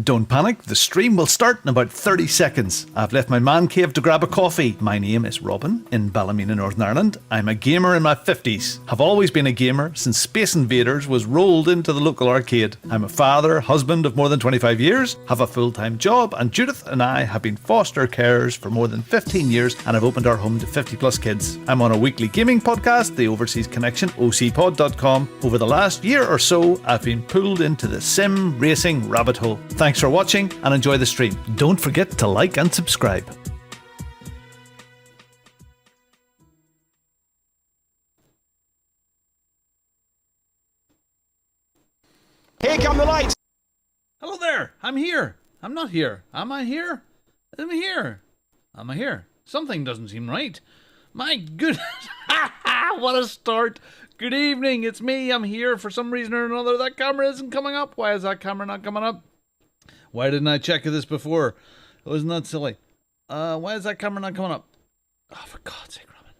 Don't panic, the stream will start in about 30 seconds. I've left my man cave to grab a coffee. My name is Robin, in Ballymena, Northern Ireland. I'm a gamer in my 50s. Have always been a gamer since Space Invaders was rolled into the local arcade. I'm a father, husband of more than 25 years, have a full-time job, and Judith and I have been foster carers for more than 15 years and have opened our home to 50 plus kids. I'm on a weekly gaming podcast, the Overseas Connection, ocpod.com. Over the last year or so, I've been pulled into the sim racing rabbit hole. Thanks for watching and enjoy the stream. Don't forget to like and subscribe. Here come the lights. Hello there. I'm here. I'm not here. Am I here? I'm here. Am I here? Something doesn't seem right. My goodness. What a start. Good evening. It's me. I'm here. For some reason or another, that camera isn't coming up. Why is that camera not coming up? Why didn't I check this before? Wasn't that silly? Why is that camera not coming up? Oh, for God's sake, Robin.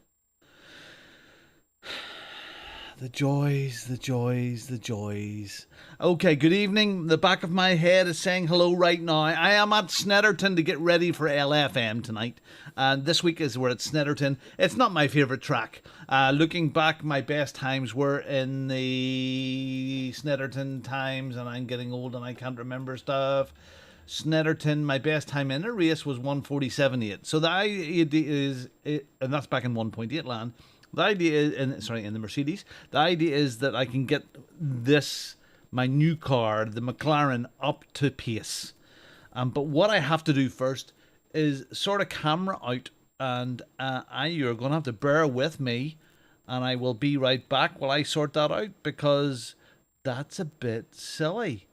The joys, the joys, the joys. Okay, good evening. The back of my head is saying hello right now. I am at Snetterton to get ready for LFM tonight. And this week is we're at Snetterton. It's not my favourite track. Looking back, my best times were in the Snetterton times, and I'm getting old and I can't remember stuff. Snetterton, my best time in a race was 1:47.8. So the idea is, and that's back in 1.8 land. The idea is, in the Mercedes, the idea is that I can get this, my new car, the McLaren, up to pace. But what I have to do first is sort of camera out, and you're going to have to bear with me, and I will be right back while I sort that out, because that's a bit silly.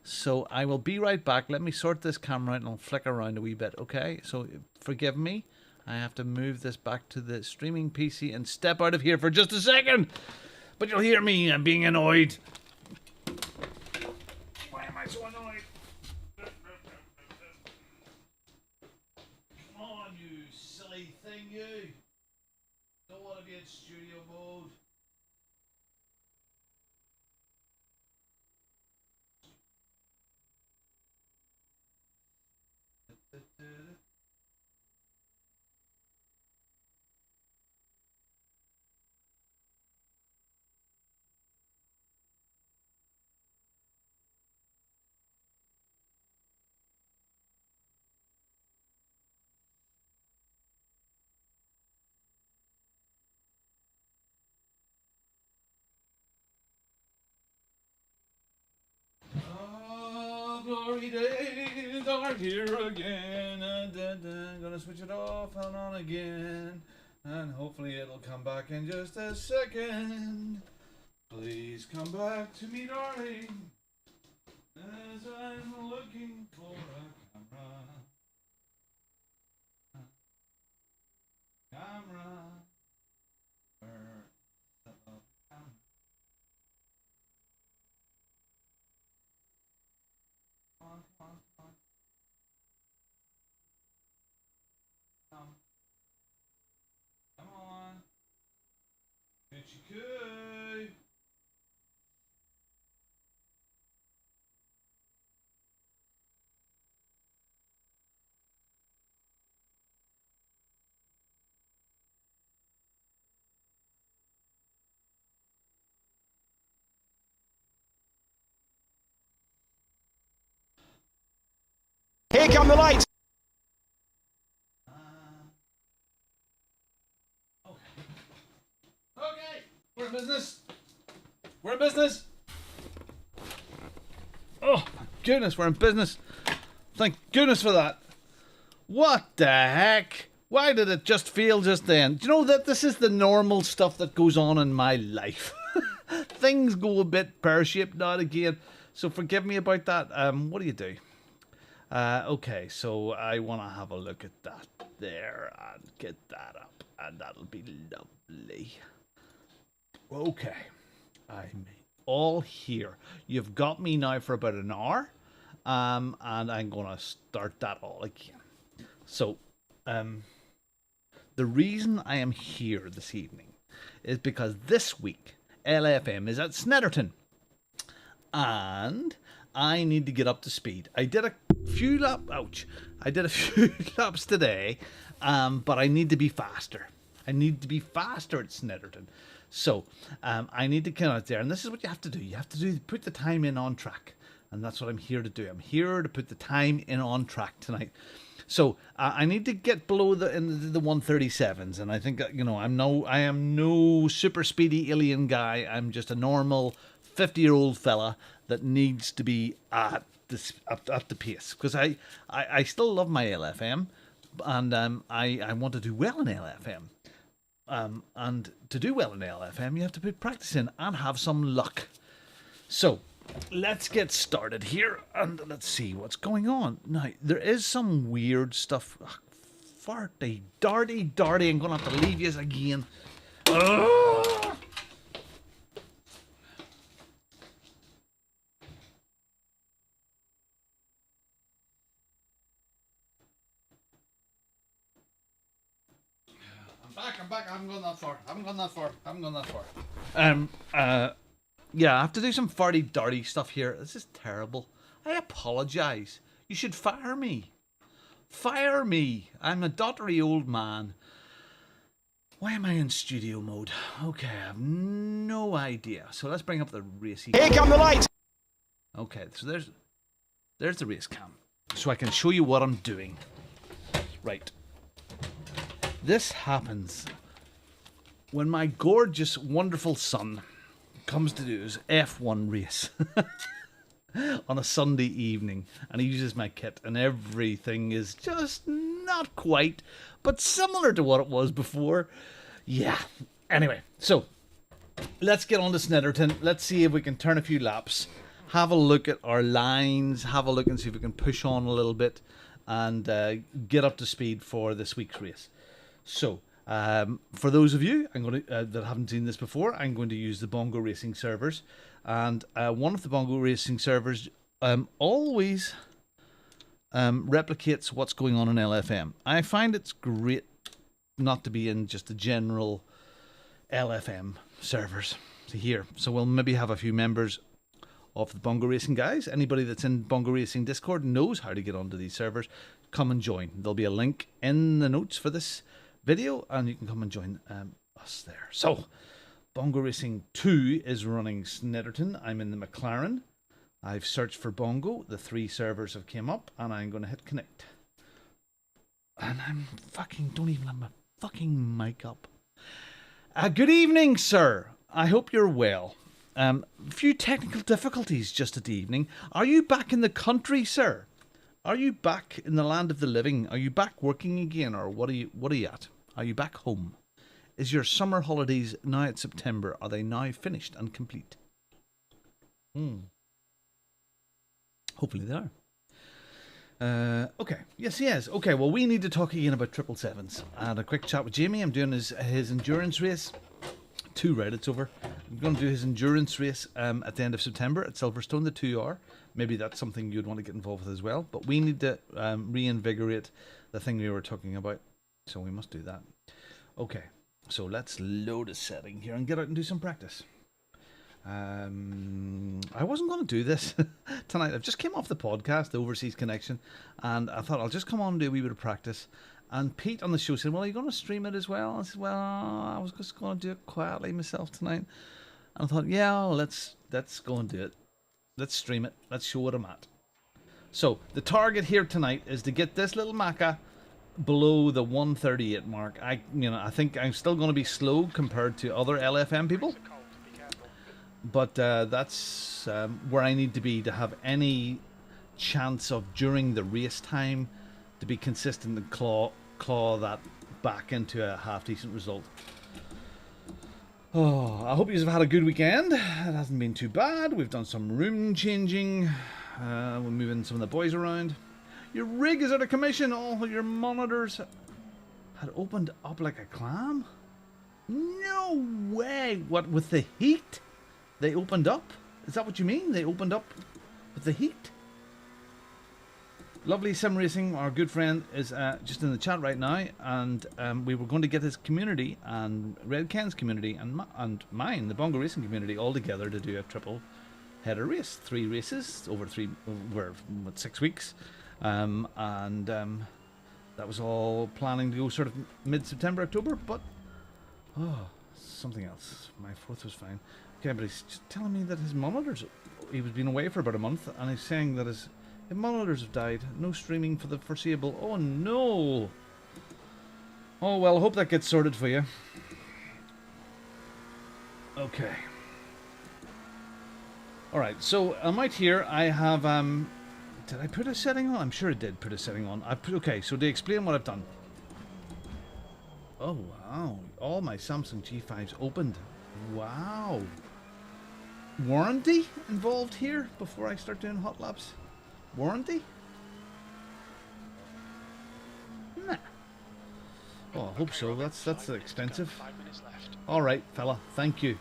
So I will be right back. Let me sort this camera out and I'll flick around a wee bit, okay? So forgive me. I have to move this back to the streaming PC and step out of here for just a second. But you'll hear me. I'm being annoyed. Why am I so annoyed? Come on, you silly thing, you. Don't want to be in studio mode. Glory days are here again. Gonna switch it off and on again, and hopefully it'll come back in just a second. Please come back to me, darling, as I'm looking for a camera. Where's the camera? Come on. Heusinkveld. Here come the lights. Okay, we're in business. We're in business. Oh, my goodness, we're in business. Thank goodness for that. What the heck? Why did it just fail just then? Do you know that this is the normal stuff that goes on in my life? Things go a bit pear-shaped now and again, so forgive me about that. What do you do? Okay, so I want to have a look at that there and get that up, and that'll be lovely. Okay, I'm all here. You've got me now for about an hour, and I'm going to start that all again. So, the reason I am here this evening is because this week LFM is at Snetterton, and I need to get up to speed. I did a few laps today, but I need to be faster. I need to be faster at Snetterton. So I need to come out there, and this is what you have to do. You have to put the time in on track, and that's what I'm here to do. I'm here to put the time in on track tonight. So I need to get below the 137s, and I think I am no super speedy alien guy. I'm just a normal 50-year-old fella that needs to be at the pace, because I still love my LFM, and I want to do well in LFM. And to do well in LFM, you have to put practice in and have some luck. So let's get started here, and let's see what's going on. Now, there is some weird stuff. Farty, darty, I'm going to have to leave you again. Ugh. I'm back. I haven't gone that far. Yeah, I have to do some farty darty stuff here. This is terrible. I apologize. You should fire me. Fire me. I'm a dottery old man. Why am I in studio mode? Okay, I have no idea. So let's bring up the race. Here come the lights. Okay, so there's the race cam. So I can show you what I'm doing. Right. This happens when my gorgeous, wonderful son comes to do his F1 race on a Sunday evening, and he uses my kit, and everything is just not quite, but similar to what it was before. Yeah. Anyway, so let's get on to Snetterton. Let's see if we can turn a few laps, have a look at our lines, have a look and see if we can push on a little bit, and get up to speed for this week's race. So, for those of you that haven't seen this before, I'm going to use the Bongo Racing servers, and one of the Bongo Racing servers always replicates what's going on in LFM. I find it's great not to be in just the general LFM servers here. So we'll maybe have a few members of the Bongo Racing guys. Anybody that's in Bongo Racing Discord knows how to get onto these servers. Come and join. There'll be a link in the notes for this video, and you can come and join us there. So, Bongo Racing 2 is running Snetterton. I'm in the McLaren. I've searched for Bongo. The 3 servers have came up, and I'm going to hit connect. And don't even have my fucking mic up. Good evening, sir. I hope you're well. A few technical difficulties just at the evening. Are you back in the country, sir? Are you back in the land of the living? Are you back working again, or what are you at? Are you back home? Is your summer holidays now at September? Are they now finished and complete? Hopefully they are. Okay. Yes, he is. Okay, well, we need to talk again about 777s. I had a quick chat with Jamie. I'm doing his endurance race. 2 Reddit's over. I'm going to do his endurance race at the end of September at Silverstone, the 2R. Maybe that's something you'd want to get involved with as well. But we need to reinvigorate the thing we were talking about. So we must do that. Okay, so let's load a setting here and get out and do some practice. I wasn't going to do this tonight. I've just came off the podcast, the Overseas Connection, and I thought I'll just come on and do a wee bit of practice. And Pete on the show said, well, are you going to stream it as well? I said, well, I was just going to do it quietly myself tonight. And I thought, yeah, well, let's go and do it. Let's stream it. Let's show what I'm at. So the target here tonight is to get this little Maca below the 138 mark. I think I'm still going to be slow compared to other LFM people, but that's where I need to be to have any chance of during the race time to be consistent and claw that back into a half decent result. Oh, I hope you've had a good weekend. It hasn't been too bad. We've done some room changing. We're moving some of the boys around. Your rig is out of commission. All your monitors had opened up like a clam. No way. What, with the heat? They opened up? Is that what you mean? They opened up with the heat? Lovely Sim Racing, our good friend, is just in the chat right now, and we were going to get his community and Red Ken's community and mine, the Bongo Racing community, all together to do a triple header race. 3 races over 6 weeks. That was all planning to go sort of mid-September, October, but something else. My 4th was fine. Okay, but he's just telling me that his monitors, he was been away for about a month, and he's saying that his monitors have died. No streaming for the foreseeable. Oh no! Oh well, I hope that gets sorted for you. Okay. Alright, so I'm out here. I have, did I put a setting on? I'm sure I did put a setting on. Okay, so to explain what I've done. Oh, wow. All my Samsung G5s opened. Wow. Warranty involved here before I start doing hot laps? Warranty? Nah. Oh, I hope so. That's expensive. Alright, fella. Thank you.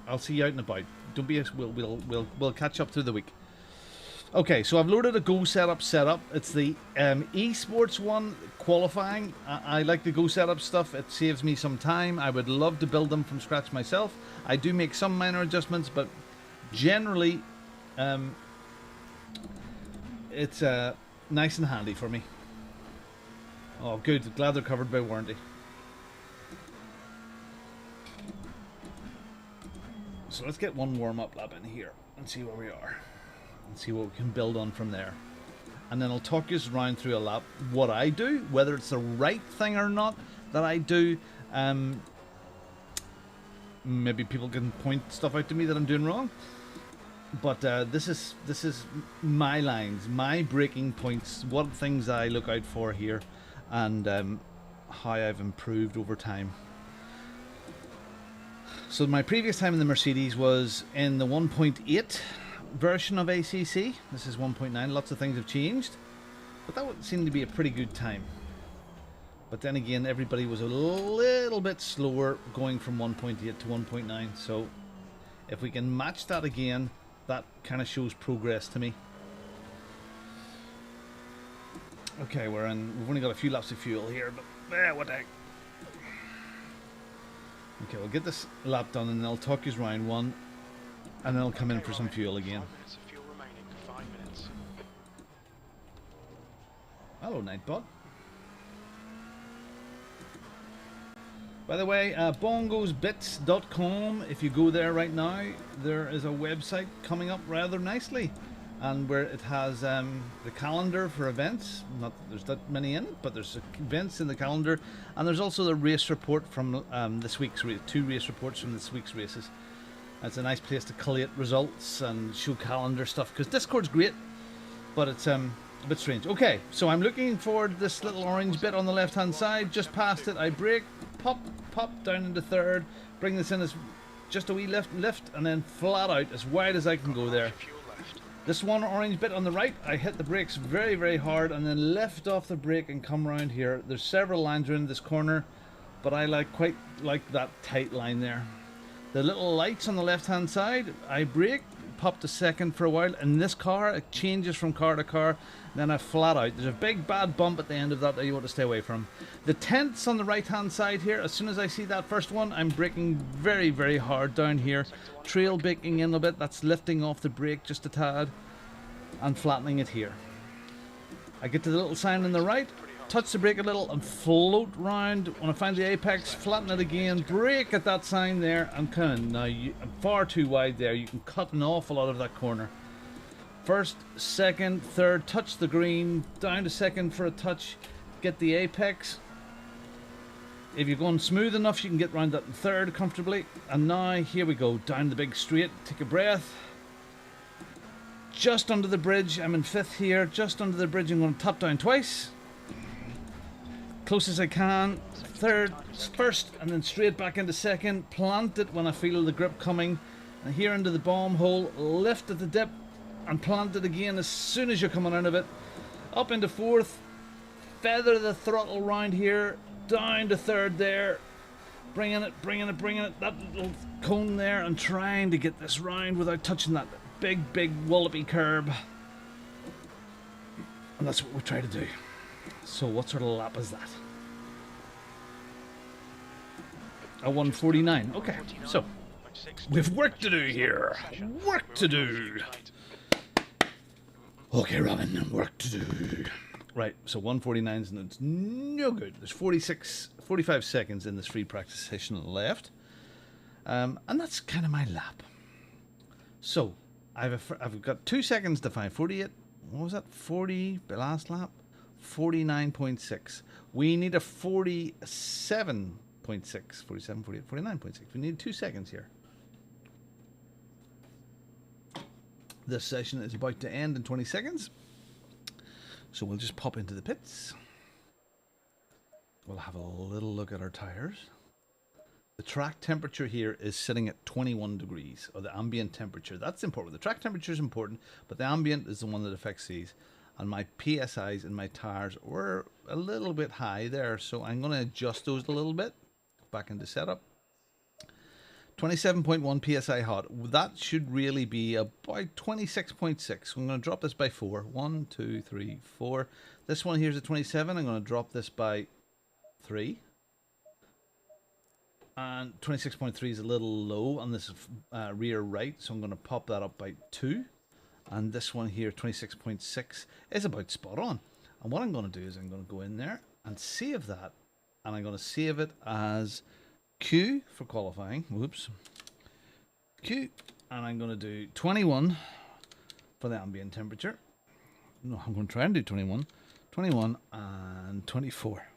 I'll see you out and about. Don't be. We'll catch up through the week. Okay, so I've loaded a Go setup. It's the esports one, qualifying. I like the Go setup stuff. It saves me some time. I would love to build them from scratch myself. I do make some minor adjustments, but generally, it's nice and handy for me. Oh, good. Glad they're covered by warranty. So let's get one warm-up lap in here and see where we are. And see what we can build on from there. And then I'll talk you around through a lap what I do, whether it's the right thing or not that I do. Maybe people can point stuff out to me that I'm doing wrong. But this is my lines, my breaking points, what things I look out for here, and how I've improved over time. So my previous time in the Mercedes was in the 1.8 version of ACC. This is 1.9. Lots of things have changed, but that would seem to be a pretty good time. But then again, everybody was a little bit slower going from 1.8 to 1.9. So if we can match that again, that kind of shows progress to me. Okay, we've only got a few laps of fuel here, but what the heck. Okay, we'll get this lap done and then I'll talk you around one, and then I'll come in for some fuel again. 5 minutes of fuel remaining. 5 minutes. Hello, Nightbot. By the way, bongosbits.com, if you go there right now, there is a website coming up rather nicely, and where it has the calendar for events. Not that there's that many in it, but there's events in the calendar, and there's also the race report from this week's race, 2 race reports from this week's races. It's a nice place to collate results and show calendar stuff, because Discord's great, but it's a bit strange. Okay, so I'm looking forward to this little orange bit on the left hand side. Just past it, I brake, pop down into third, bring this in as just a wee lift, and then flat out as wide as I can go there. This one orange bit on the right, I hit the brakes very, very hard and then lift off the brake and come around here. There's several lines around this corner, but I quite like that tight line there. The little lights on the left hand side, I brake, pop to second for a while. In this car, it changes from car to car, then I flat out. There's a big bad bump at the end of that you want to stay away from. The tents on the right hand side here, as soon as I see that first one, I'm braking very, very hard down here. Trail braking in a bit, that's lifting off the brake just a tad and flattening it here. I get to the little sign on the right, touch the brake a little and float round. When I find the apex, flatten it again, brake at that sign there. I'm far too wide there. You can cut an awful lot of that corner. First, second, third, touch the green, down to second for a touch, get the apex. If you're going smooth enough, you can get round that third comfortably. And now, here we go, down the big straight, take a breath. Just under the bridge, I'm in fifth here, just under the bridge, I'm going to top down twice. Close as I can, third, first, and then straight back into second. Plant it when I feel the grip coming. And here into the bomb hole, lift at the dip, and plant it again as soon as you're coming out of it. Up into fourth, feather the throttle round here, down to third there. Bringing it, that little cone there, and trying to get this round without touching that big wallopy curb. And that's what we try to do. So what sort of lap is that? A 149. Okay, so We've work to do here. Work to do. Okay, Robin, work to do. Right, so 149 and it's no good. There's 45 seconds in this free practice session left. And that's kind of my lap. So, I've got 2 seconds to find 48. What was that? 40, the last lap? 49.6. We need a 47.6. 47, 48, 49.6. We need 2 seconds here. This session is about to end in 20 seconds. So we'll just pop into the pits. We'll have a little look at our tires. The track temperature here is sitting at 21 degrees, or the ambient temperature. That's important. The track temperature is important, but the ambient is the one that affects these. And my PSIs in my tires were a little bit high there, so I'm going to adjust those a little bit. Back into setup. 27.1 psi hot. That should really be about 26.6. I'm going to drop this by 4. 1, 2, 3, 4. This one here's at 27. I'm going to drop this by 3. And 26.3 is a little low on this rear right, so I'm going to pop that up by 2. And this one here, 26.6, is about spot on. And what I'm going to do is I'm going to go in there and save that. And I'm going to save it as Q for qualifying. Whoops. Q. And I'm going to do 21 for the ambient temperature. No, I'm going to try and do 21. 21 and 24.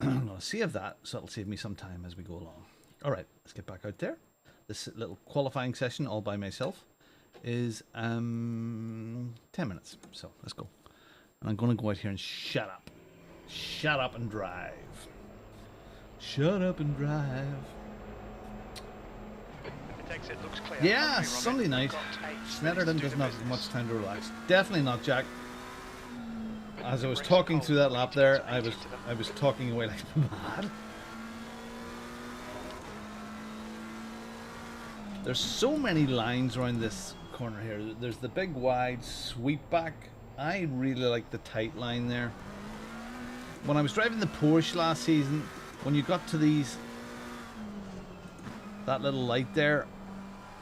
I'm going to save that, so it'll save me some time as we go along. All right, let's get back out there. This little qualifying session all by myself is 10 minutes. So let's go. And I'm going to go out here and shut up. Shut up and drive. Shut up and drive. It looks clear. Yeah, Sunday night. Snetterton doesn't have much time to relax. Definitely not, Jack. As I was talking through that lap there, I was talking away like mad. There's so many lines around this corner here. There's the big wide sweep back. I really like the tight line there. When I was driving the Porsche last season, when you got to that little light there,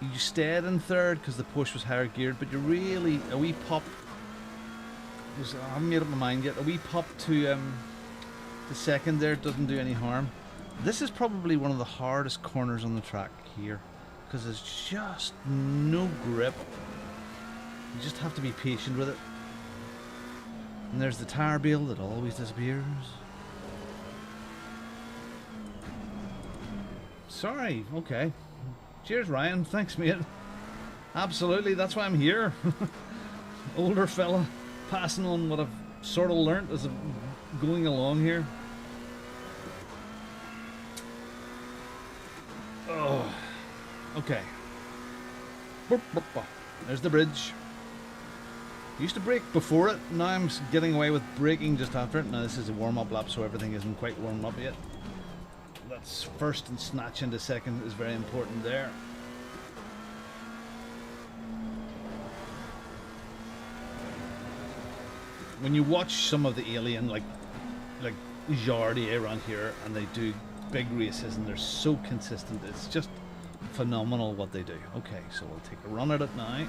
you stayed in third because the Porsche was higher geared, but you really, a wee pop, I haven't made up my mind yet, a wee pop to the second there doesn't do any harm. This is probably one of the hardest corners on the track here because there's just no grip. You just have to be patient with it. And there's the tire bale that always disappears. Sorry, okay. Cheers, Ryan. Thanks, mate. Absolutely, that's why I'm here. Older fella, passing on what I've sort of learnt as I'm going along here. Oh, okay. There's the bridge. Used to brake before it, now I'm getting away with braking just after it. Now this is a warm-up lap, so everything isn't quite warmed up yet. That's first and snatch into second is very important there. When you watch some of the Alien, like Jardy around here, and they do big races and they're so consistent, it's just phenomenal what they do. Okay, so we'll take a run at it now.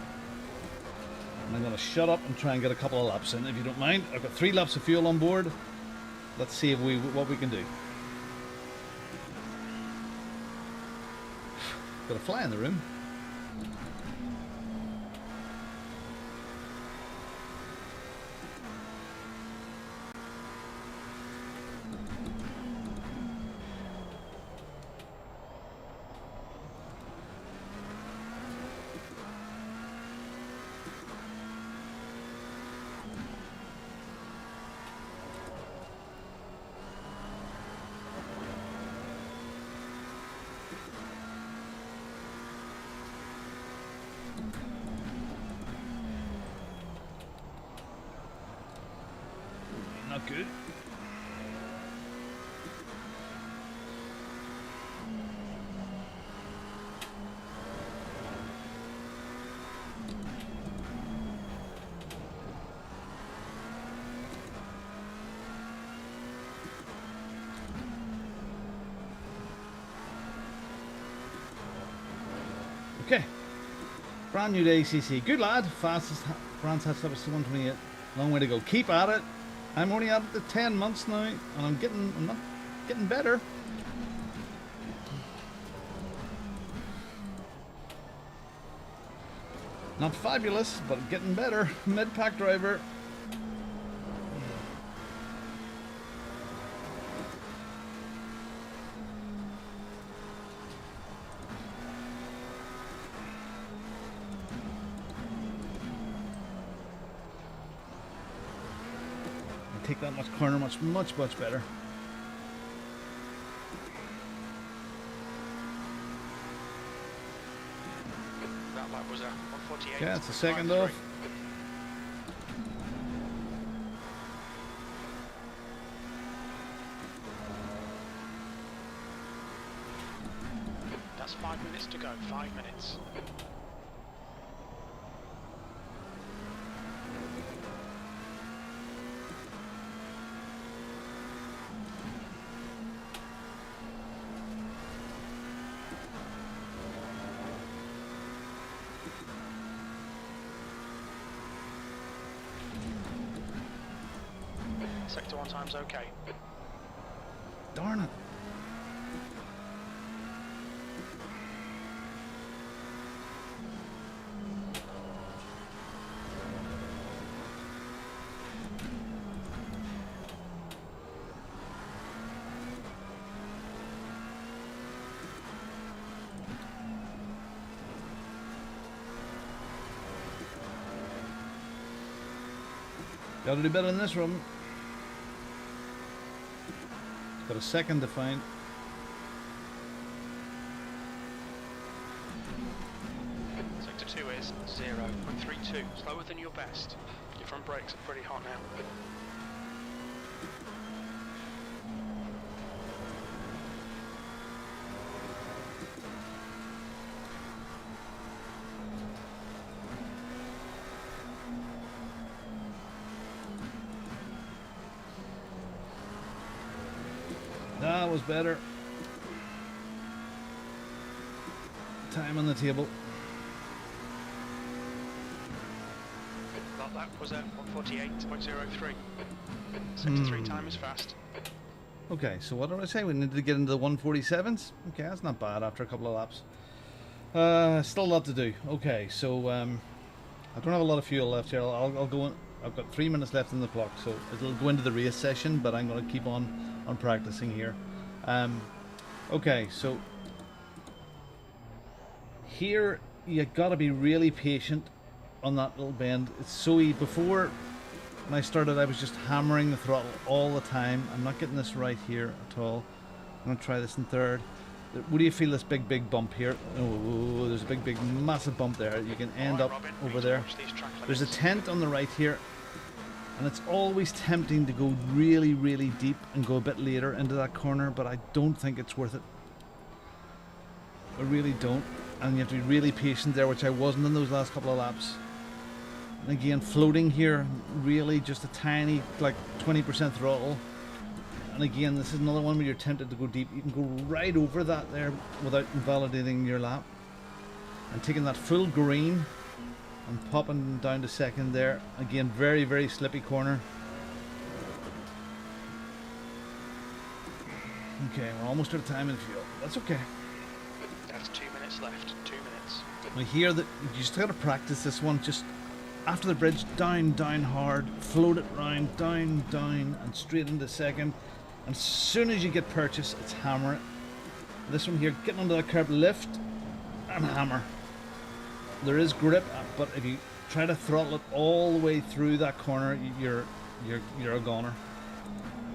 And I'm going to shut up and try and get a couple of laps in, if you don't mind. I've got 3 laps of fuel on board. Let's see if what we can do. Got a fly in the room. Not good. Okay. Brand new to ACC. Good lad. Fastest Brands has up to 128. Long way to go. Keep at it. I'm only at it the 10 months now, and I'm not getting better. Not fabulous, but getting better. Mid-pack driver. Take that much corner much better. That lap was a 148. Yeah, it's a second off. That's 5 minutes to go. 5 minutes. Sector 1 time's okay. Darn it. Gotta do better than this room. Got a second to find. Sector 2 is 0.32, slower than your best. Your front brakes are pretty hot now. That was better. Time on the table. That was a 148.03. Sector 3 time is fast. Okay, so what did I say? We needed to get into the 147s? Okay, that's not bad after a couple of laps. Still a lot to do. Okay, so I don't have a lot of fuel left here. I'll go in. I've got 3 minutes left on the clock, so it'll go into the race session, but I'm going to keep on practicing here. Okay, so here you got to be really patient on that little bend. It's so easy. Before when I started, I was just hammering the throttle all the time. I'm not getting this right here at all. I'm going to try this in third. What do you feel, this big bump here? Oh, there's a big massive bump there. You can end up over there. There's a tent on the right here, and it's always tempting to go really deep and go a bit later into that corner, but I don't think it's worth it. I really don't. And you have to be really patient there, which I wasn't in those last couple of laps. And again, floating here, really just a tiny, like 20% throttle. And again, this is another one where you're tempted to go deep. You can go right over that there without invalidating your lap. And taking that full green and popping down to second there. Again, very slippy corner. Okay, we're almost out of time in fuel. That's okay. That's 2 minutes left. 2 minutes. I hear that you just got to practice this one. Just after the bridge, down hard, float it round, down, and straight into second. And as soon as you get purchase, it's hammer it. This one here, getting under that curb, lift and hammer. There is grip, but if you try to throttle it all the way through that corner, you're a goner.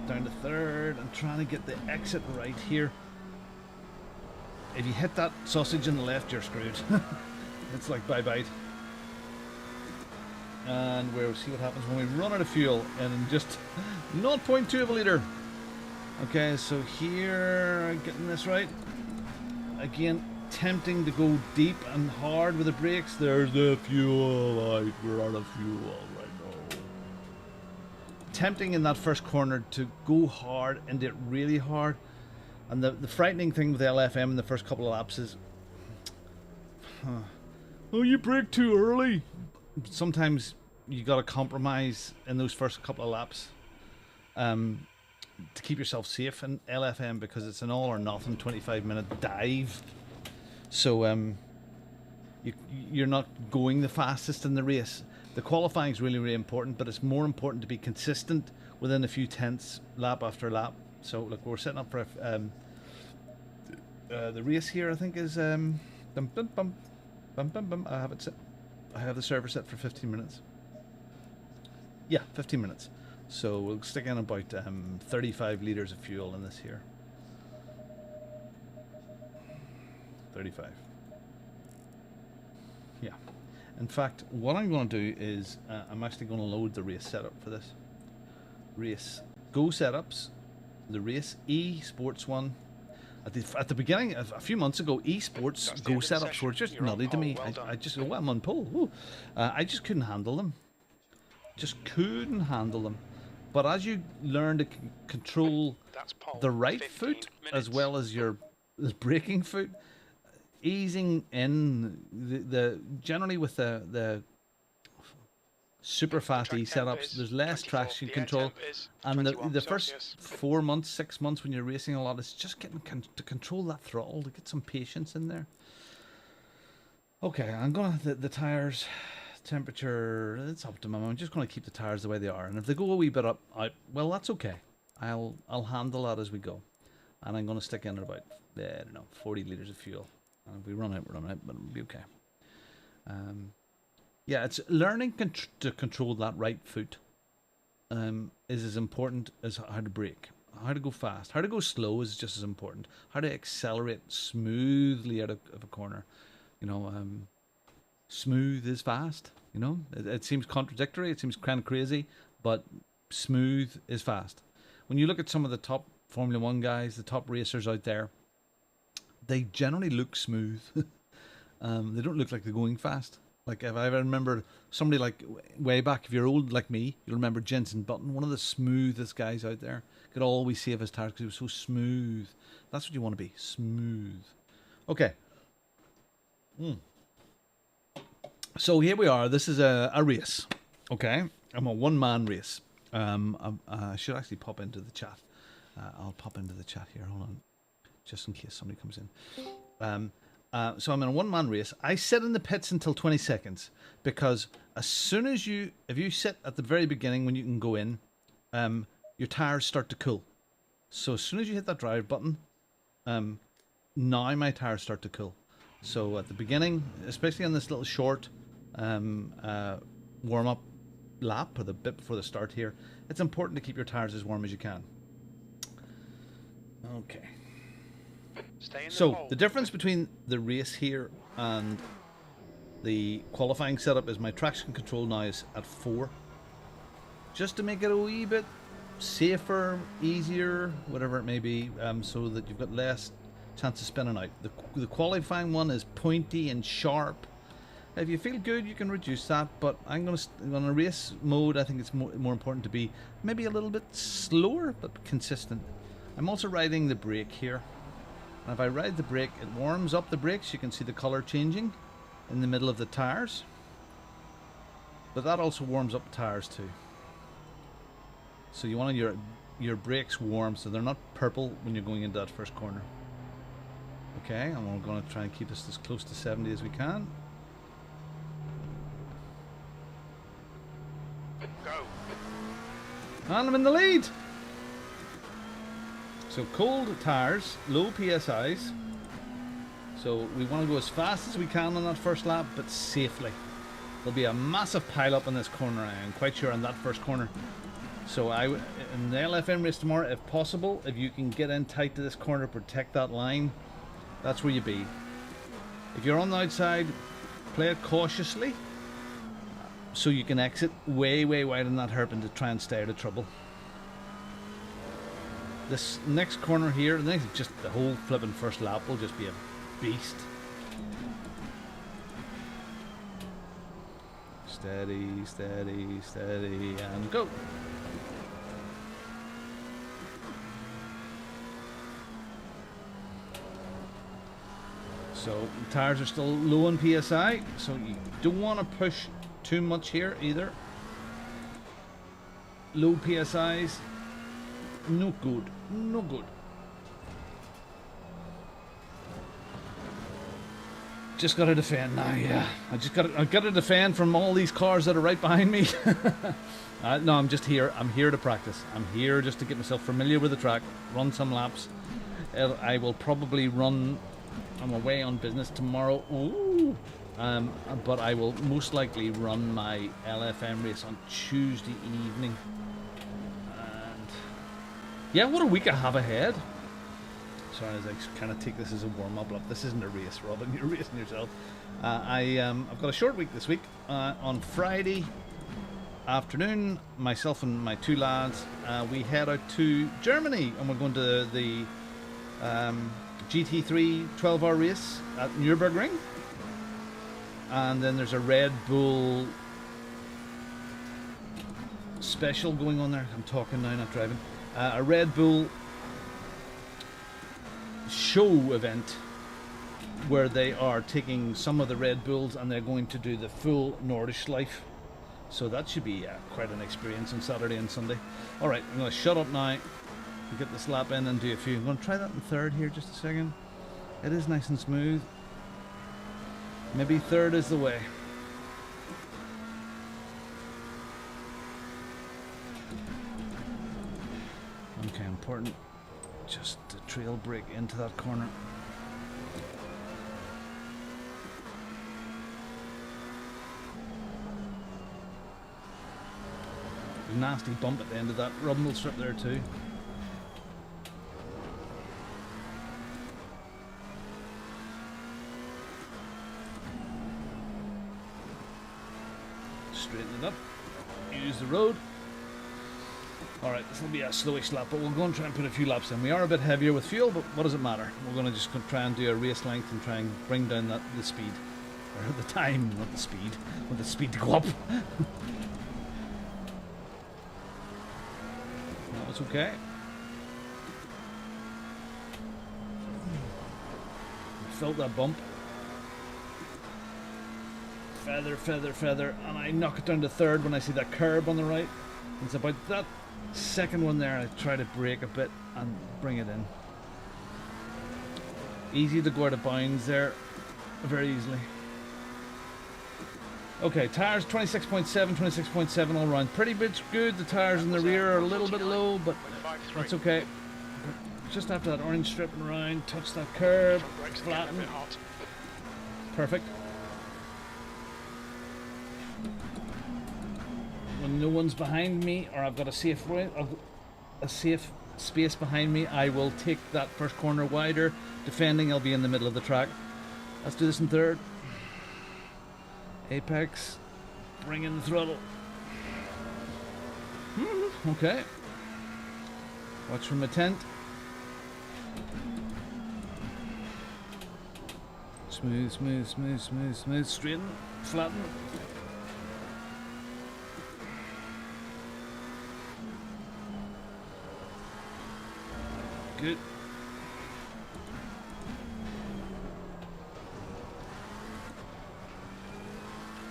Down to third and trying to get the exit right here. If you hit that sausage in the left, you're screwed. It's like bye-bye. And we'll see what happens when we run out of fuel in just 0.2 of a litre. Okay, so here, getting this right. Again, tempting to go deep and hard with the brakes. There's the fuel. We're out of fuel right now. Tempting in that first corner to go hard and it really hard. And the frightening thing with the LFM in the first couple of laps is Oh, you brake too early. Sometimes you got to compromise in those first couple of laps to keep yourself safe in LFM, because it's an all or nothing 25-minute dive. So you're not going the fastest in the race. The qualifying is really, really important, but it's more important to be consistent within a few tenths, lap after lap. So look, we're setting up for the race here. I think is I have it set. I have the server set for 15 minutes. Yeah, 15 minutes. So we'll stick in about 35 litres of fuel in this here. 35. Yeah. In fact, what I'm going to do is I'm actually going to load the race setup for this. Race Go setups, the race eSports one. At the beginning, a few months ago, eSports Go setups were just nutty to me. I just, oh, I'm on pole. I just couldn't handle them. Just couldn't handle them. But as you learn to control the right foot as well as your braking foot, easing in the generally with the super fast E setups, there's less traction control, and the first 4 months, 6 months when you're racing a lot, it's just getting to control that throttle, to get some patience in there. Okay, I'm gonna the tires temperature, it's optimum. I'm just gonna keep the tires the way they are, and if they go a wee bit up, well, that's okay. I'll handle that as we go, and I'm gonna stick in at about I don't know 40 litres of fuel. And if we run out, but it'll be okay. Yeah, it's learning to control that right foot is as important as how to brake. How to go fast. How to go slow is just as important. How to accelerate smoothly out of a corner. You know, smooth is fast. You know, it seems contradictory. It seems kind of crazy, but smooth is fast. When you look at some of the top Formula 1 guys, the top racers out there, they generally look smooth. They don't look like they're going fast. Like, if I ever remember somebody like way back, if you're old like me, you'll remember Jenson Button, one of the smoothest guys out there. Could always save his tires because he was so smooth. That's what you want to be, smooth. Okay. So here we are. This is a race. Okay, I'm a one-man race. I should actually pop into the chat. I'll pop into the chat here. Hold on, just in case somebody comes in. So I'm in a one-man race. I sit in the pits until 20 seconds because as soon as if you sit at the very beginning when you can go in, your tires start to cool. So as soon as you hit that drive button, now my tires start to cool. So at the beginning, especially on this little short warm-up lap, or the bit before the start here, it's important to keep your tires as warm as you can. Okay. So the difference between the race here and the qualifying setup is my traction control now is at 4, just to make it a wee bit safer, easier, whatever it may be, so that you've got less chance of spinning out. The qualifying one is pointy and sharp. If you feel good, you can reduce that, but I'm on a race mode. I think it's more important to be maybe a little bit slower but consistent. I'm also riding the brake here. And if I ride the brake, it warms up the brakes. You can see the color changing in the middle of the tires. But that also warms up the tires too. So you want your brakes warm so they're not purple when you're going into that first corner. Okay, and we're going to try and keep this as close to 70 as we can. Go. And I'm in the lead. So cold tires, low PSIs. So we want to go as fast as we can on that first lap, but safely. There'll be a massive pile up in this corner, I am quite sure, on that first corner. So in the LFM race tomorrow, if possible, if you can get in tight to this corner, protect that line, that's where you be. If you're on the outside, play it cautiously, so you can exit way, way wide in that hairpin to try and stay out of trouble. This next corner here, just the whole flipping first lap will just be a beast. Steady, steady, steady, and go. So tires are still low on PSI, so you don't want to push too much here either. Low PSIs, no good, no good. Just got to defend now, yeah. I got to defend from all these cars that are right behind me. No, I'm just here. I'm here to practice. I'm here just to get myself familiar with the track, run some laps. I will probably run. I'm away on business tomorrow. Ooh. But I will most likely run my LFM race on Tuesday evening. And yeah, what a week I have ahead. Sorry, as I kind of take this as a warm-up. This isn't a race, Robin. You're racing yourself. I've got a short week this week. On Friday afternoon, myself and my two lads, we head out to Germany, and we're going to the GT3 12-hour race at Nürburgring. And then there's a Red Bull special going on there. I'm talking now, not driving. A Red Bull show event where they are taking some of the Red Bulls and they're going to do the full Nordschleife. So that should be quite an experience on Saturday and Sunday. Alright, I'm going to shut up now and get this lap in and do a few. I'm going to try that in third here just a second. It is nice and smooth. Maybe third is the way. Okay, important just to trail brake into that corner. Nasty bump at the end of that rumble strip there too. Straighten it up. Use the road. Alright, this will be a slowish lap, but we'll go and try and put a few laps in. We are a bit heavier with fuel, but what does it matter? We're going to just try and do a race length and try and bring down the speed. Or the time, not the speed. But the speed to go up. That's okay. I felt that bump. Feather, feather, feather, and I knock it down to third when I see that curb on the right. It's about that second one there I try to brake a bit and bring it in. Easy to go out of bounds there, very easily. Okay, tyres 26.7, 26.7 all round. Pretty bit good. The tyres in the rear are a little bit low, but that's okay. Just after that orange strip and round, touch that curb, flatten. Perfect. When no one's behind me, or I've got a safe space behind me, I will take that first corner wider. Defending, I'll be in the middle of the track. Let's do this in third. Apex, bring in the throttle. Okay. Watch from a tent. Smooth, smooth, smooth, smooth, smooth. Straighten, flatten. Good.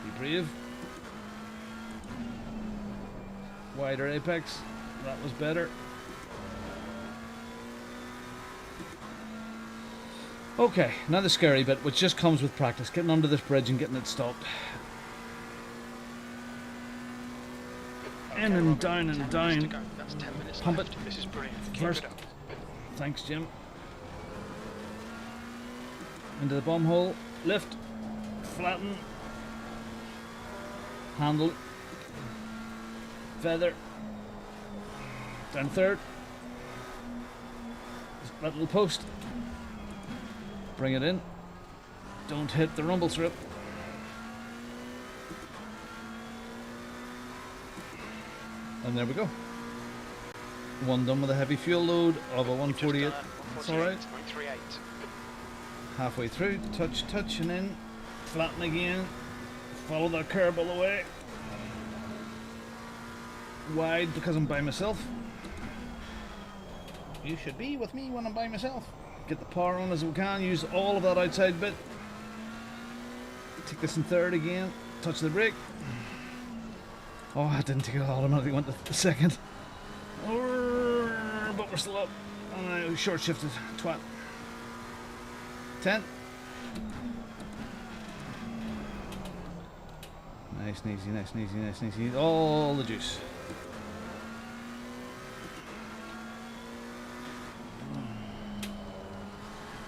Be brave. Wider apex. That was better. Okay, now the scary bit, which just comes with practice. Getting onto this bridge and getting it stopped. In and down and down. Pump it. This is brilliant. First. Thanks, Jim. Into the bomb hole. Lift. Flatten. Handle. Feather. Down third. That little post. Bring it in. Don't hit the rumble strip. And there we go. One done with a heavy fuel load of a 148. That's alright. Halfway through, touch, touch, and in. Flatten again. Follow that curb all the way. Wide because I'm by myself. You should be with me when I'm by myself. Get the power on as we can. Use all of that outside bit. Take this in third again. Touch the brake. Oh, I didn't take it automatically. Went to the second. But we're still up. Oh, short shifted. Twat. 10. Nice and easy, nice and easy, nice and easy. All the juice.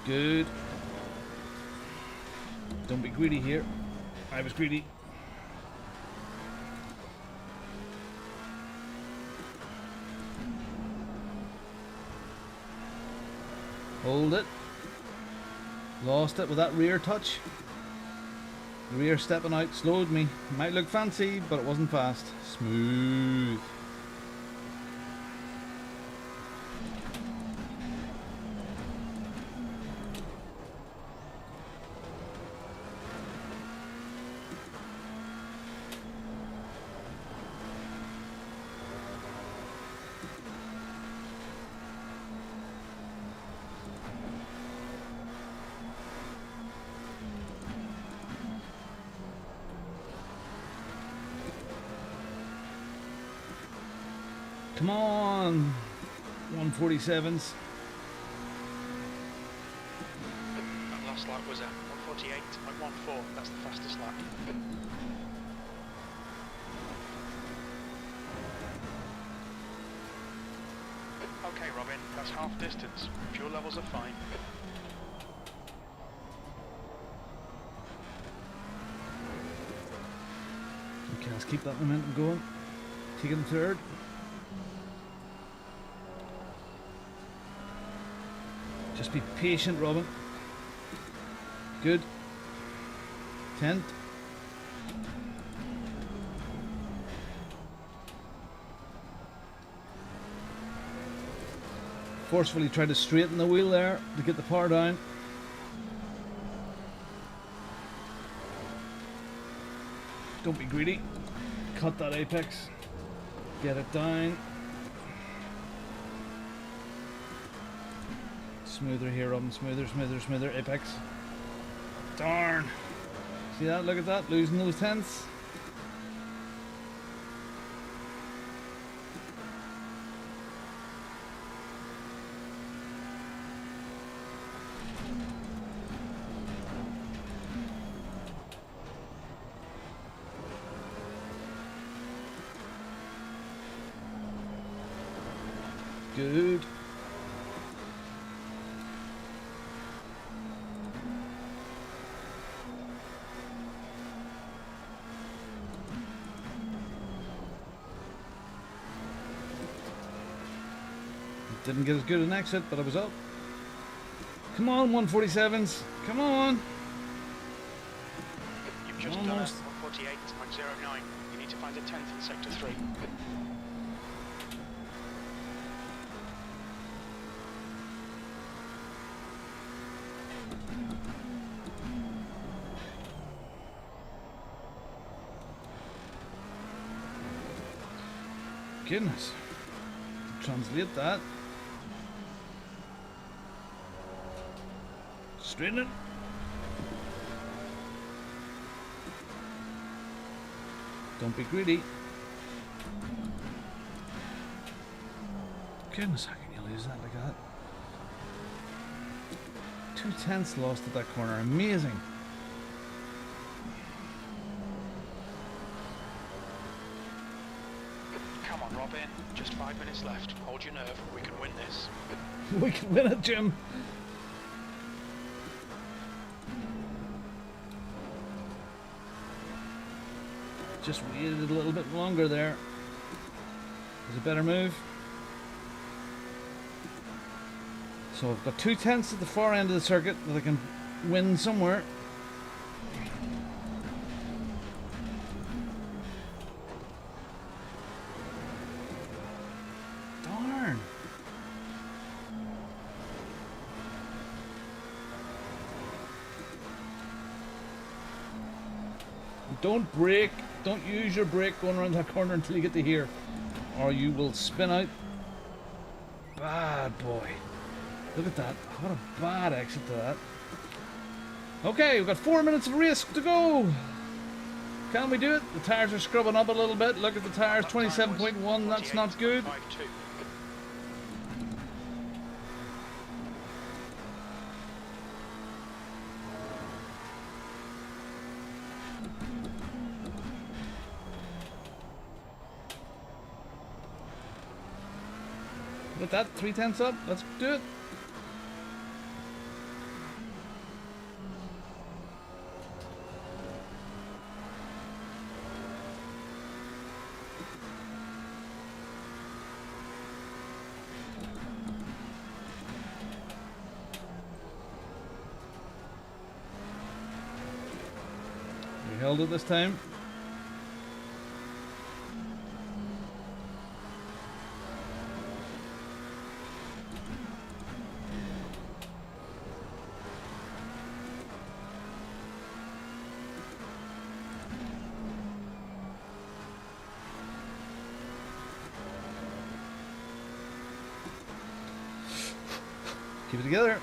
Good. Don't be greedy here. I was greedy. Hold it. Lost it with that rear touch. The rear stepping out slowed me. Might look fancy, but it wasn't fast. Smooth. Come on, 147s. That last lap was at 148.14. That's the fastest lap. Okay, Robin, that's half distance. Fuel levels are fine. Okay, let's keep that momentum going. Take it in third. Just be patient, Robin. Good. 10th. Forcefully try to straighten the wheel there to get the power down. Don't be greedy. Cut that apex. Get it down. Smoother here, Robin. Smoother, smoother, smoother. Apex. Darn. See that? Look at that. Losing those tenths. Good. Didn't get as good an exit, but I was up. Come on, 147s. Come on. You've just done 148.09. You need to find a 10th in sector 3. Goodness. Translate that. Straighten it. Don't be greedy. Goodness, how can you lose that like that? 2 tenths lost at that corner. Amazing. Come on, Robin. Just 5 minutes left. Hold your nerve. We can win this. We can win it, Jim. Just waited a little bit longer there. It's a better move. So I've got 2 tenths at the far end of the circuit that I can win somewhere. Darn. Don't brake. Don't use your brake going around that corner until you get to here, or you will spin out. Bad boy. Look at that. What a bad exit to that. Okay, we've got 4 minutes of race to go. Can we do it? The tyres are scrubbing up a little bit. Look at the tyres, 27.1. That's not good. Look at that, 3/10 up. Let's do it. We held it this time. Keep it together.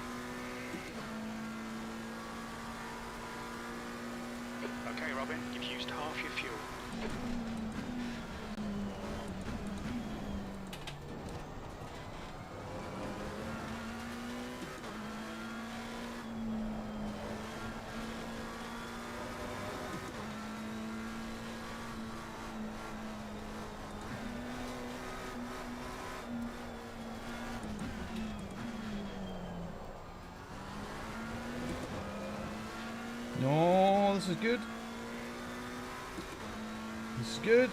Okay, Robin, you've used half your fuel. No, this is good. This is good.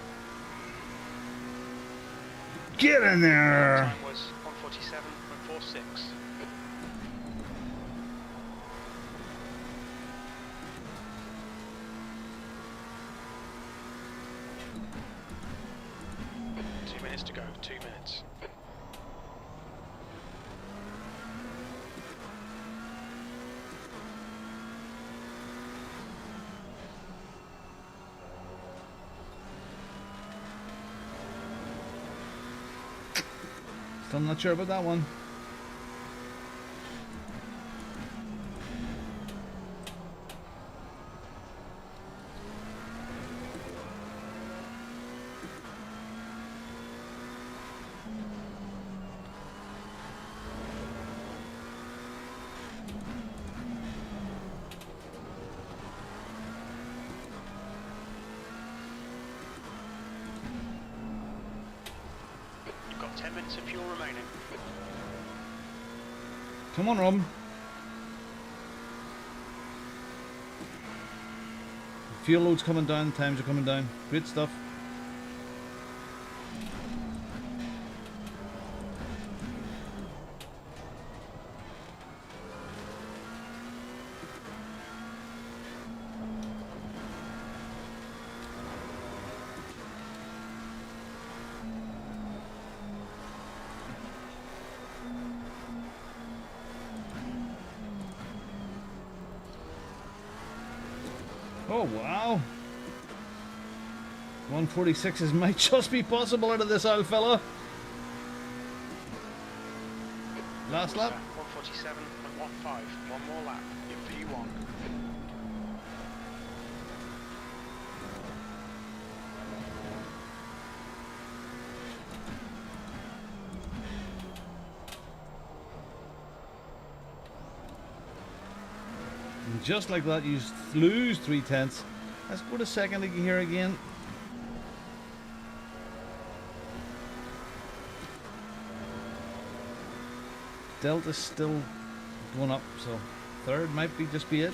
Get in there! Time was 1:47.46. Two minutes to go, 2 minutes. Still not sure about that one. You've got 10 minutes of fuel remaining. Come on, Rob. Fuel load's coming down, times are coming down. Great stuff. Oh wow, 146s might just be possible out of this old fella. Last lap. 1:47.15. One more lap. You're V1. And just like that, you lose 3/10. Let's go to second here again. Delta's still going up, so third might just be it.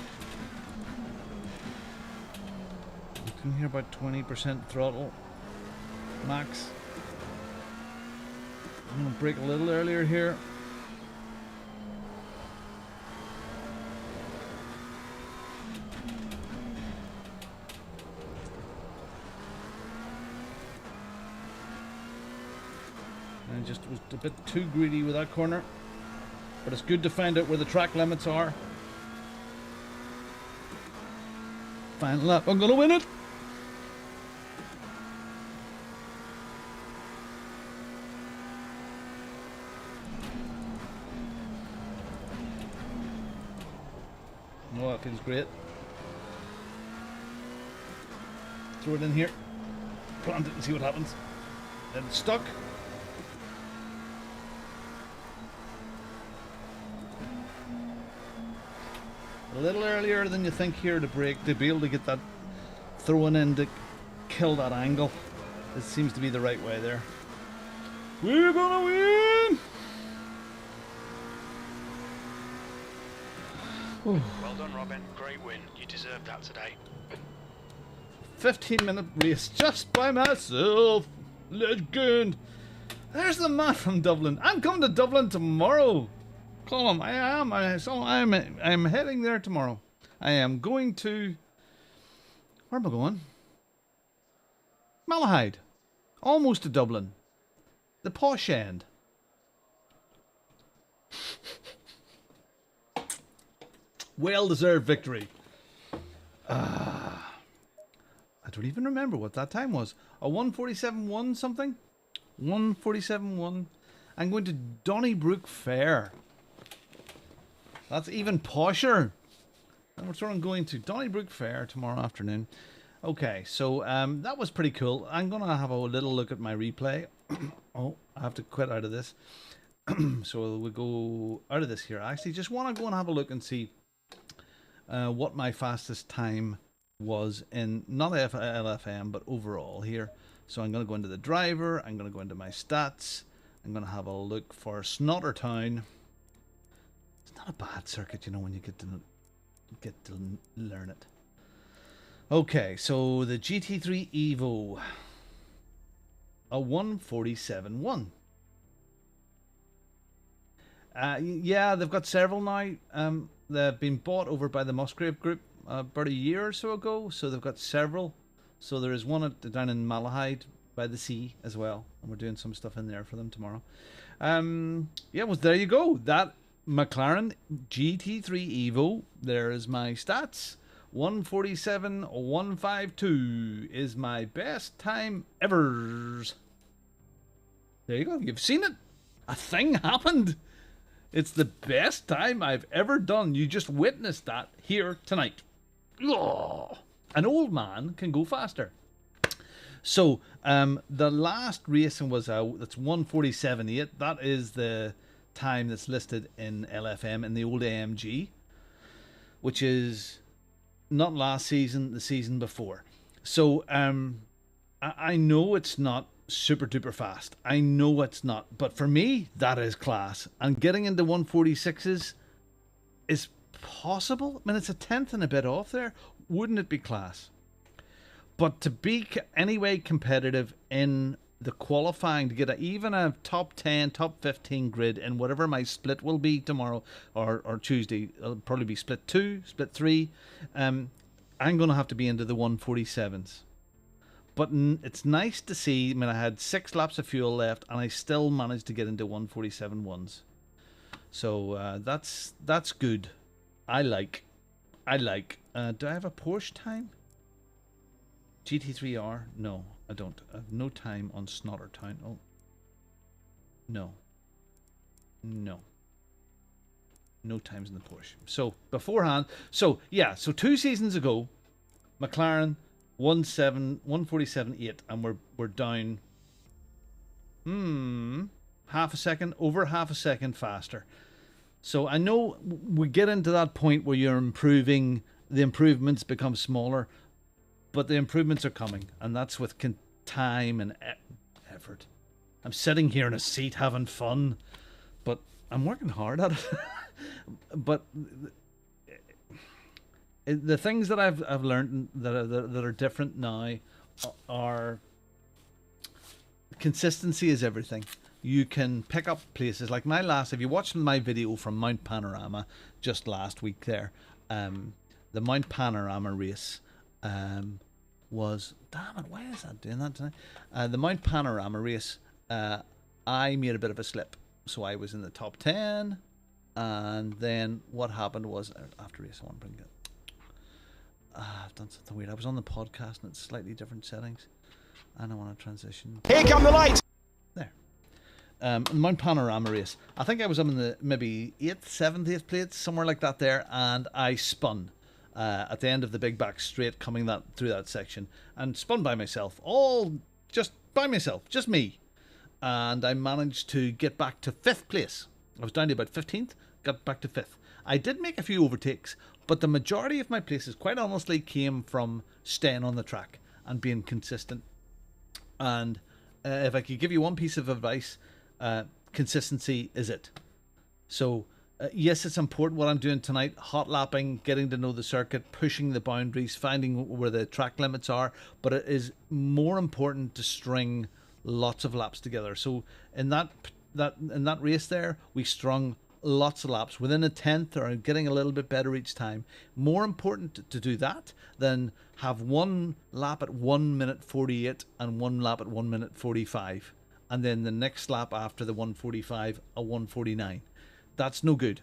Looking here about 20% throttle max. I'm gonna brake a little earlier here. And just was a bit too greedy with that corner. But it's good to find out where the track limits are. Final lap, I'm gonna win it! Oh, that feels great. Throw it in here. Plant it and see what happens. Then it's stuck. A little earlier than you think here to brake, to be able to get that throwing in to kill that angle. It seems to be the right way there. We're gonna win! Well done, Robin. Great win. You deserved that today. 15-minute race just by myself. Legend. There's the man from Dublin. I'm coming to Dublin tomorrow. Call him. I'm heading there tomorrow. I am going to... Where am I going? Malahide. Almost to Dublin. The posh end. Well-deserved victory. I don't even remember what that time was. A 1:47.1 something? 1:47.1. I'm going to Donnybrook Fair. That's even posher. That's where I'm going to. Donnybrook Fair tomorrow afternoon. Okay, so that was pretty cool. I'm going to have a little look at my replay. Oh, I have to quit out of this. So we'll go out of this here. I actually just want to go and have a look and see what my fastest time was in, not LFM, but overall here. So I'm going to go into the driver. I'm going to go into my stats. I'm going to have a look for Snetterton. It's not a bad circuit, you know, when you get to learn it. Okay, so the GT3 Evo, a 1:47.1. Yeah, they've got several now. They've been bought over by the Musgrave Group about a year or so ago, so they've got several. So there is one down in Malahide by the sea as well, and we're doing some stuff in there for them tomorrow. Yeah, well, there you go. That McLaren GT3 Evo, there's my stats. 1:47.152 is my best time ever. There you go. You've seen it. A thing happened. It's the best time I've ever done. You just witnessed that here tonight. Oh, an old man can go faster. So the last racing was that's 1:47.8. That is the time that's listed in LFM in the old AMG, which is not last season, the season before. So I know it's not super duper fast. I know it's not, but for me that is class. And getting into 1:46s is possible. I mean, it's a tenth and a bit off there. Wouldn't it be class? But to be anyway competitive in the qualifying, to get even a top 10, top 15 grid in whatever my split will be tomorrow or Tuesday, it'll probably be split 2, split 3. I'm going to have to be into the 1:47s. But it's nice to see. I mean, I had 6 laps of fuel left, and I still managed to get into 1:47.1s. So that's good. I like. Do I have a Porsche time? GT3R? No, I don't. I have no time on Snetterton. Oh, no. No times in the Porsche. So beforehand. So yeah. So 2 seasons ago, McLaren 1:47.8, and we're down half a second, over half a second faster. So I know we get into that point where you're improving, the improvements become smaller, but the improvements are coming, and that's with time and effort. I'm sitting here in a seat having fun, but I'm working hard at it. But the things that I've learned that are different now are consistency is everything. You can pick up places like if you watched my video from Mount Panorama just last week there, the Mount Panorama race was, damn it, why is that doing that tonight? The Mount Panorama race, I made a bit of a slip, so I was in the top 10, and then what happened was, after race, I want to bring it. I've done something weird. I was on the podcast and it's slightly different settings, and I want to transition. Here come the lights. There. Mount Panorama race. I think I was up in the maybe 8th, 7th, 8th place, somewhere like that there, and I spun. at the end of the big back straight, coming through that section, and spun by myself, all just by myself, just me. And I managed to get back to 5th place. I was down to about 15th, got back to 5th. I did make a few overtakes, but the majority of my places, quite honestly, came from staying on the track and being consistent. And if I could give you one piece of advice, consistency is it. So, yes, it's important what I'm doing tonight, hot lapping, getting to know the circuit, pushing the boundaries, finding where the track limits are, but it is more important to string lots of laps together. So in that race there, we strung lots of laps within a tenth or getting a little bit better each time. More important to do that than have one lap at 1 minute 48 and one lap at 1 minute 45, and then the next lap after the 145 a 149. That's no good.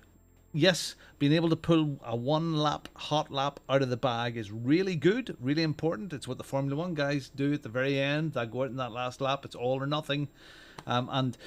Yes, being able to pull a 1 lap hot lap out of the bag is really good, really important. It's what the Formula 1 guys do at the very end. They go out in that last lap. It's all or nothing. And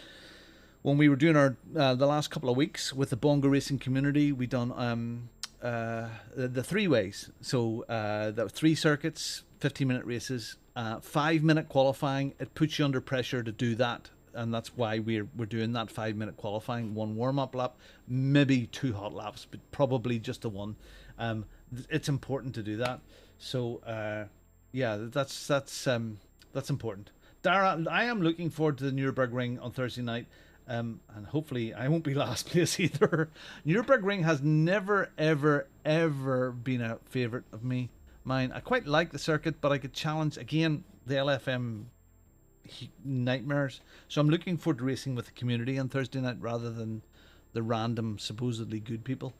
when we were doing our the last couple of weeks with the Bongo Racing community, we done the 3 ways. So there were 3 circuits, 15-minute races, 5-minute qualifying. It puts you under pressure to do that. And that's why we're doing that 5-minute qualifying, 1 warm-up lap, maybe 2 hot laps, but probably just a 1. It's important to do that. So yeah, that's important. Dara, I am looking forward to the Nürburgring on Thursday night, and hopefully I won't be last place either. Nürburgring has never, ever, ever been a favourite of mine. I quite like the circuit, but I could challenge again the LFM nightmares. So I'm looking forward to racing with the community on Thursday night rather than the random supposedly good people.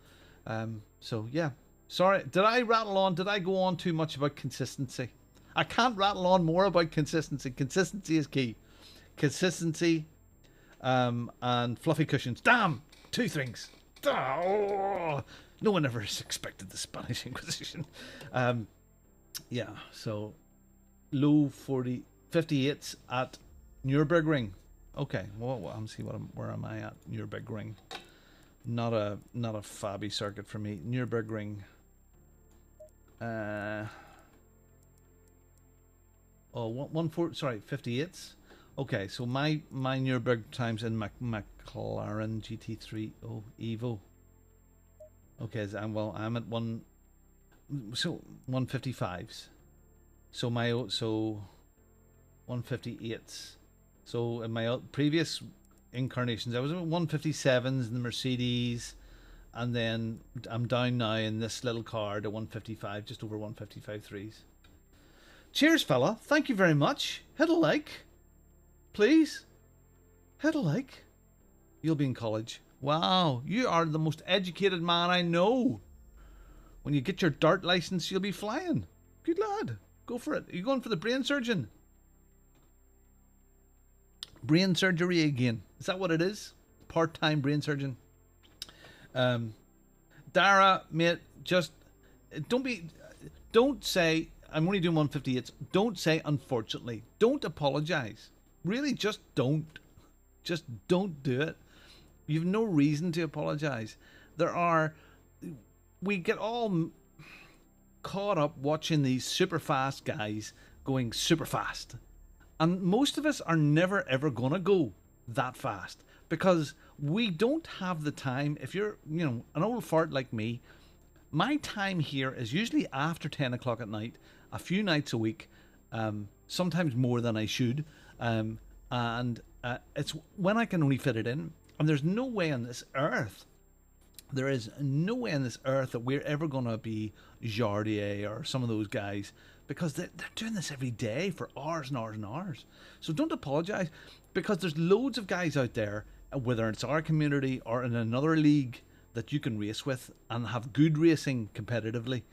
So yeah, sorry, did I rattle on? Did I go on too much about consistency? I can't rattle on more about consistency. Consistency is key. Consistency and fluffy cushions. Damn, 2 things. Oh, no one ever expected the Spanish Inquisition. Yeah, so low 58s at Nürburgring. Okay, well, I'm see where am I at? Nürburgring. Not a fabby circuit for me. Nürburgring. 58s. Okay, so my Nürburgring times in McLaren GT3 Evo. Okay, I'm at 155s. So 158s. So in my previous incarnations, I was at 157s in the Mercedes, and then I'm down now in this little car to 155, just over 155.3s. Cheers, fella. Thank you very much. Hit a like, please. Hit a like. You'll be in college. Wow, you are the most educated man I know. When you get your dart license, you'll be flying. Good lad. Go for it. Are you going for the brain surgeon? Brain surgery again. Is that what it is? Part-time brain surgeon. Dara, mate, just don't say I'm only doing 158s. Don't say unfortunately. Don't apologize. Really, just don't. Just don't do it. You've no reason to apologize. We get all caught up watching these super fast guys going super fast. And most of us are never ever going to go that fast because we don't have the time. If you're, an old fart like me, my time here is usually after 10 o'clock at night, a few nights a week, sometimes more than I should. And it's when I can only fit it in. And there's no way on this earth, there is no way on this earth that we're ever going to be Jardier or some of those guys, because they're doing this every day for hours and hours and hours. So don't apologize, because there's loads of guys out there, whether it's our community or in another league, that you can race with and have good racing competitively.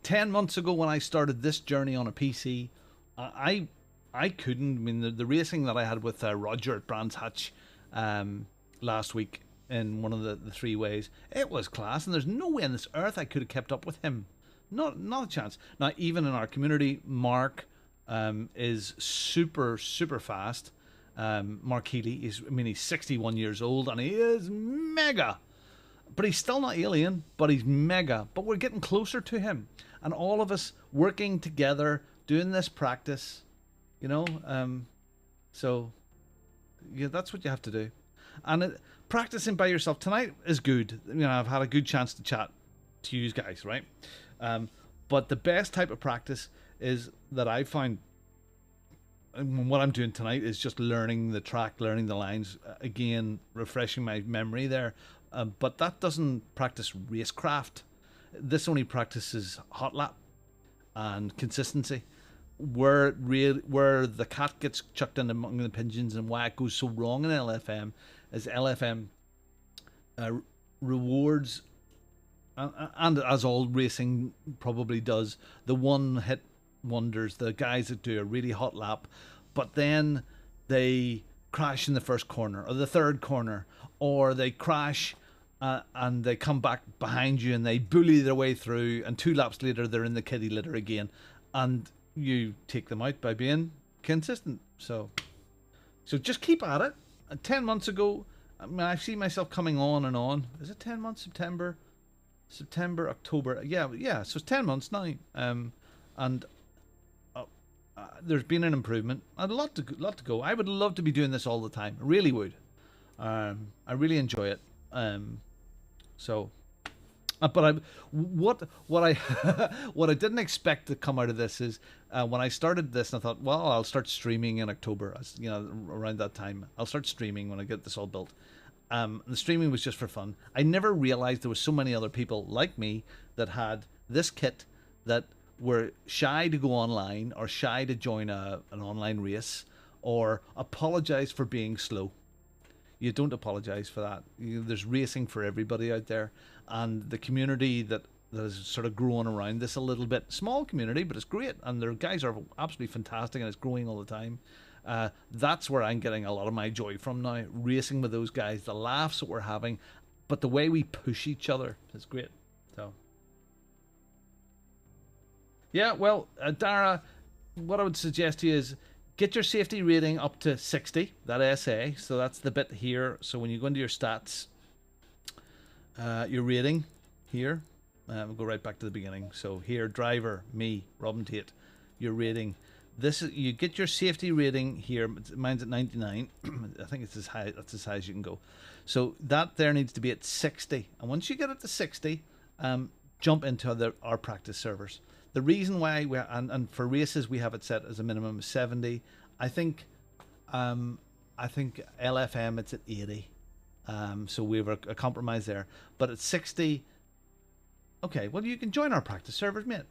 10 months ago when I started this journey on a PC, I couldn't. I mean, the racing that I had with Roger at Brands Hatch last week in one of the 3 ways, it was class, and there's no way on this earth I could have kept up with him. Not a chance. Now, even in our community, Mark is super fast. Mark Healy he's 61 years old, and he is mega. but he's still not alien, but he's mega. But we're getting closer to him. And all of us working together, doing this practice, you know. So, yeah, that's what you have to do. And practicing by yourself tonight is good. You know, I've had a good chance to chat to you guys, right? But the best type of practice is that I find, and what I'm doing tonight is just learning the track, learning the lines, again, refreshing my memory there. But that doesn't practice racecraft. This only practices hot lap and consistency. Where the cat gets chucked in among the pigeons and why it goes so wrong in LFM is LFM rewards, and as all racing probably does, the one-hit wonders, the guys that do a really hot lap, but then they crash in the first corner or the third corner, or they crash and they come back behind you and they bully their way through, and 2 laps later they're in the kitty litter again, and you take them out by being consistent. So just keep at it. 10 months ago, I mean, I see myself coming on and on. Is it 10 months? September, October. Yeah. So it's 10 months now. And there's been an improvement. A lot to go. I would love to be doing this all the time. I really would. I really enjoy it. But what I didn't expect to come out of this is when I started this, and I thought, well, I'll start streaming in October. You know, around that time, I'll start streaming when I get this all built. The streaming was just for fun. I never realized there was so many other people like me that had this kit that were shy to go online or shy to join an online race or apologize for being slow. You don't apologize for that. There's racing for everybody out there, and the community that is sort of growing around this a little bit. Small community, but it's great, and their guys are absolutely fantastic, and it's growing all the time. That's where I'm getting a lot of my joy from now, racing with those guys, the laughs that we're having, but the way we push each other is great. So, yeah, well, Dara, what I would suggest to you is get your safety rating up to 60, that SA, so that's the bit here. So when you go into your stats, your rating here, we'll go right back to the beginning. So here, driver, me, Robin Tate, your rating. This is, you get your safety rating here. Mine's at 99. I think it's as high. That's as high as you can go. So that there needs to be at 60. And once you get it to 60, jump into our practice servers. The reason why and for races we have it set as a minimum of 70. I think LFM it's at 80. So we have a compromise there. But at 60, okay, well, you can join our practice servers, mate.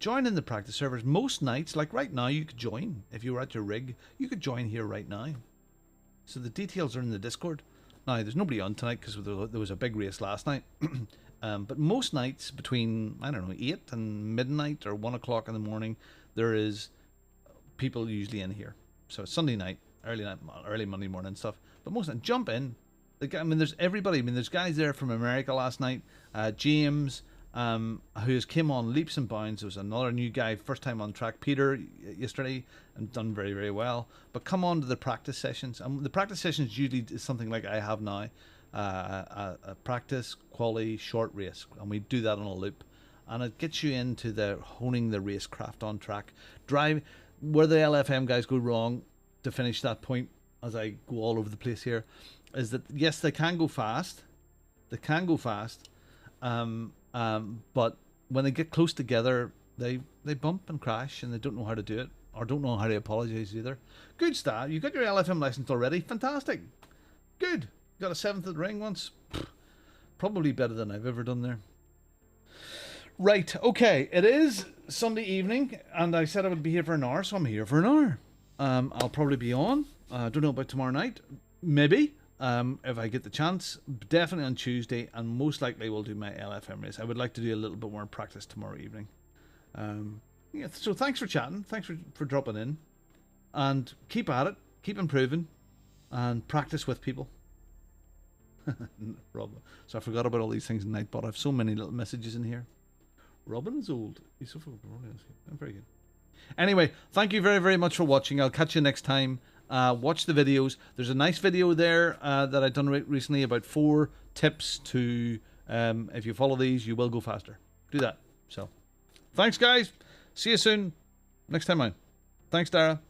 Join in the practice servers. Most nights, like right now, you could join. If you were at your rig, you could join here right now. So the details are in the Discord. Now, there's nobody on tonight because there was a big race last night. But most nights between, I don't know, 8 and midnight or 1 o'clock in the morning, there is people usually in here. So it's Sunday night, early Monday morning stuff. But most nights, jump in. I mean, there's everybody. I mean, there's guys there from America last night. James, who has came on leaps and bounds. There was another new guy, first time on track, Peter, yesterday, and done very, very well. But come on to the practice sessions. And the practice sessions usually is something like I have now. A practice, quality, short race. And we do that on a loop. And it gets you into the honing the racecraft on track. Drive where the LFM guys go wrong, to finish that point as I go all over the place here, is that yes, they can go fast. They can go fast. But when they get close together, they bump and crash, and they don't know how to do it, or don't know how to apologize either. Good start. You got your LFM license already. Fantastic. Good. Got a 7th at the ring once. Probably better than I've ever done there. Right. Okay. It is Sunday evening, and I said I would be here for an hour, so I'm here for an hour. I'll probably be on. I don't know about tomorrow night. Maybe. If I get the chance, definitely on Tuesday, and most likely we'll do my LFM race. I would like to do a little bit more practice tomorrow evening. Yeah, so thanks for chatting, thanks for dropping in, and keep at it, keep improving, and practice with people. Rob, so I forgot about all these things tonight, but I have so many little messages in here. Robin is old. He's so very good. Anyway, thank you very, very much for watching. I'll catch you next time. Watch the videos. There's a nice video there that I've done recently about 4 tips to If you follow these, you will go faster. Do that. So, thanks, guys. See you soon. Next time on. Thanks, Dara.